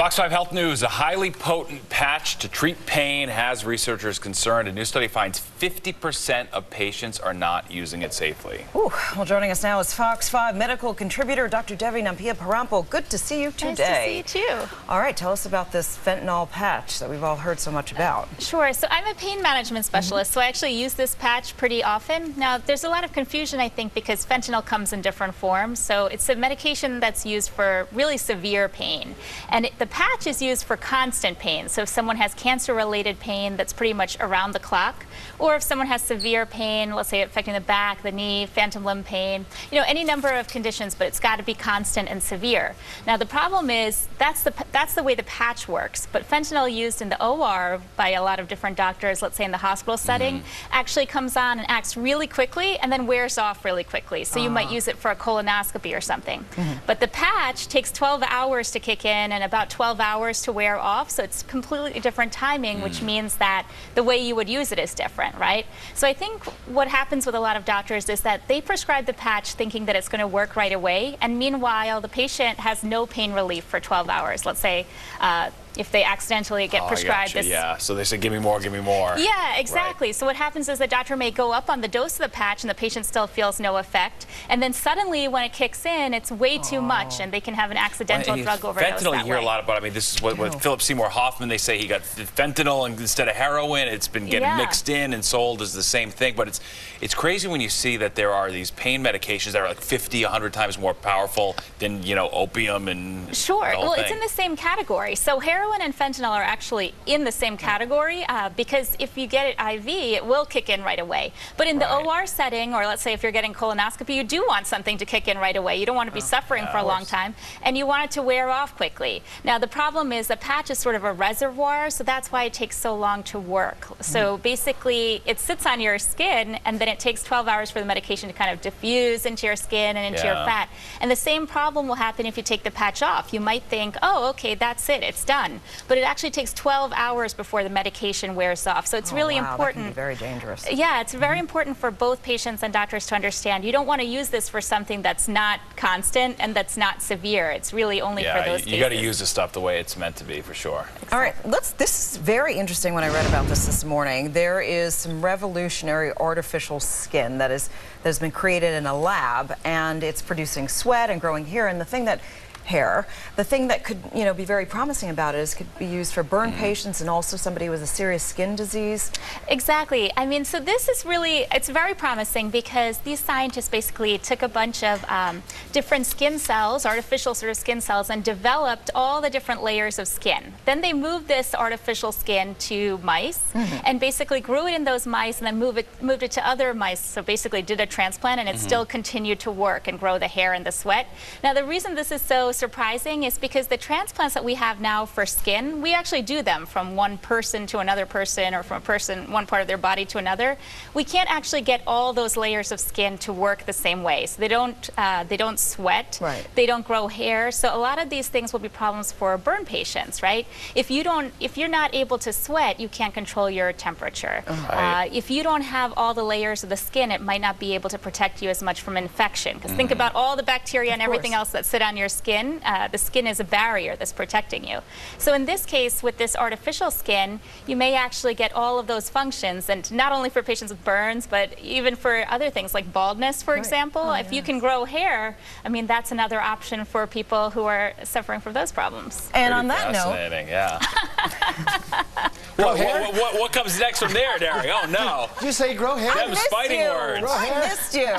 Fox 5 Health News, a highly potent patch to treat pain has researchers concerned. A new study finds 50% of patients are not using it safely. Ooh, well, joining us now is Fox 5 medical contributor Dr. Devi Nampiaparampil. Good to see you today. Nice to see you too. All right, tell us about this fentanyl patch that we've all heard so much about. Sure, so I'm a pain management specialist, so I actually use this patch pretty often. Now, there's a lot of confusion, I think, because fentanyl comes in different forms. So it's a medication that's used for really severe pain. And the patch is used for constant pain. So if someone has cancer-related pain that's pretty much around the clock, or if someone has severe pain, let's say affecting the back, the knee, phantom limb pain, any number of conditions, but it's got to be constant and severe. Now the problem is that's the way the patch works. But fentanyl used in the OR by a lot of different doctors, let's say in the hospital setting, actually comes on and acts really quickly and then wears off really quickly. So you might use it for a colonoscopy or something. But the patch takes 12 hours to kick in and about 12 hours to wear off. So it's completely different timing, which means that the way you would use it is different, right? So I think what happens with a lot of doctors is that they prescribe the patch thinking that it's going to work right away. And meanwhile, the patient has no pain relief for 12 hours. Let's say if they accidentally get prescribed this. Yeah, so they say, give me more, give me more. Yeah, exactly. Right. So what happens is the doctor may go up on the dose of the patch and the patient still feels no effect. And then suddenly when it kicks in, it's way too much and they can have an accidental drug overdose. Fentanyl, you hear a lot about. I mean, this is what Philip Seymour Hoffman, they say he got fentanyl instead of heroin. It's been getting mixed in and sold as the same thing. But it's crazy when you see that there are these pain medications that are like 50, 100 times more powerful than, opium and Sure. Well, thing. It's in the same category. So heroin and fentanyl are actually in the same category because if you get it IV, it will kick in right away. But in the OR setting, or let's say if you're getting colonoscopy, you do want something to kick in right away. You don't want to be suffering for a long time, and you want it to wear off quickly. Now, the problem is the patch is sort of a reservoir, so that's why it takes so long to work. So basically, it sits on your skin, and then it takes 12 hours for the medication to kind of diffuse into your skin and into your fat. And the same problem will happen if you take the patch off. You might think, oh, okay, that's it, it's done. But it actually takes 12 hours before the medication wears off. So it's really important. That can be very dangerous. Yeah, it's very important for both patients and doctors to understand you don't want to use this for something that's not constant and that's not severe. It's really only for those cases. You got to use the stuff the way it's meant to be, for sure. All right, this is very interesting when I read about this morning. There is some revolutionary artificial skin that has been created in a lab, and it's producing sweat and growing hair. And the thing that could be very promising about it is could be used for burn patients and also somebody with a serious skin disease. Exactly. I mean, so this is really, it's very promising because these scientists basically took a bunch of different skin cells, artificial sort of skin cells, and developed all the different layers of skin. Then they moved this artificial skin to mice and basically grew it in those mice and then moved it to other mice. So basically did a transplant, and it still continued to work and grow the hair and the sweat. Now, the reason this is so surprising is because the transplants that we have now for skin, we actually do them from one person to another person, or from a person, one part of their body to another. We can't actually get all those layers of skin to work the same way. So they don't sweat, they don't grow hair. So a lot of these things will be problems for burn patients, right? If you're not able to sweat, you can't control your temperature. If you don't have all the layers of the skin, it might not be able to protect you as much from infection. Because think about all the bacteria and everything else that sit on your skin. The skin is a barrier that's protecting you. So in this case, with this artificial skin, you may actually get all of those functions, and not only for patients with burns, but even for other things like baldness, for example. If you can grow hair, I mean, that's another option for people who are suffering from those problems. And on that note, fascinating, what comes next from there, Dari? Oh no! Did you say grow hair? That was fighting words. I missed you.